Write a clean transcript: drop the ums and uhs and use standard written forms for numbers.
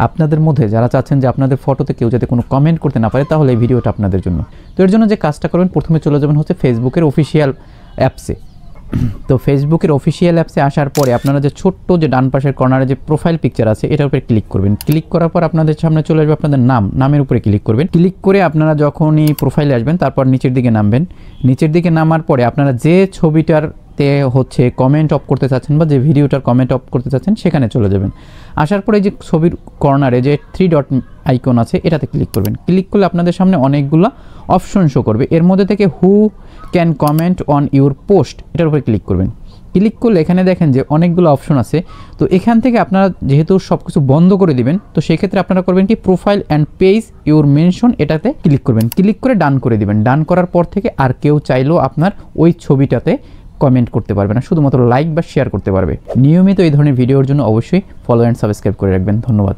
আপনাদের মধ্যে যারা চাচ্ছেন যে আপনাদের ফটোতে কেউ যাতে কোনো কমেন্ট করতে না পারে, তাহলে এই ভিডিওটা আপনাদের জন্য। তো এর জন্য যে কাজটা করবেন, প্রথমে চলে যাবেন হচ্ছে ফেসবুকের অফিসিয়াল অ্যাপসে। তো ফেসবুকের অফিসিয়াল অ্যাপসে আসার পরে আপনারা যে ছোট্ট যে ডান পাশের কর্নারে যে প্রোফাইল পিকচার আছে এটার উপরে ক্লিক করবেন। ক্লিক করার পর আপনাদের সামনে চলে আসবে আপনাদের নামের উপরে ক্লিক করবেন। ক্লিক করে আপনারা যখনই প্রোফাইলে আসবেন তারপর নিচের দিকে নামবেন। নিচের দিকে নামার পরে আপনারা যে ছবিটারতে হচ্ছে কমেন্ট অফ করতে চাচ্ছেন বা যে ভিডিওটার কমেন্ট অফ করতে চাচ্ছেন সেখানে চলে যাবেন। আসার পরে যে ছবির কর্নারে যে 3 ডট আইকন আছে এটাতে ক্লিক করবেন। ক্লিক করলে আপনাদের সামনে অনেকগুলো অপশন শো করবে। এর মধ্যে থেকে who can comment on your post এটার উপরে ক্লিক করবেন। ক্লিক করলে এখানে দেখেন যে অনেকগুলো অপশন আছে। তো এখান থেকে আপনারা যেহেতু সব কিছু বন্ধ করে দিবেন, তো সেক্ষেত্রে আপনারা করবেন কি profile and page your mention এটাতে ক্লিক করবেন। ক্লিক করে ডান করে দিবেন। ডান করার পর থেকে আর কেউ চাইলেও আপনার ওই ছবিটাতে কমেন্ট করতে পারবে না, শুধুমাত্র লাইক বা শেয়ার করতে পারবে। নিয়মিত এই ধরনের ভিডিওর জন্য অবশ্যই ফলো অ্যান্ড সাবস্ক্রাইব করে রাখবেন। ধন্যবাদ।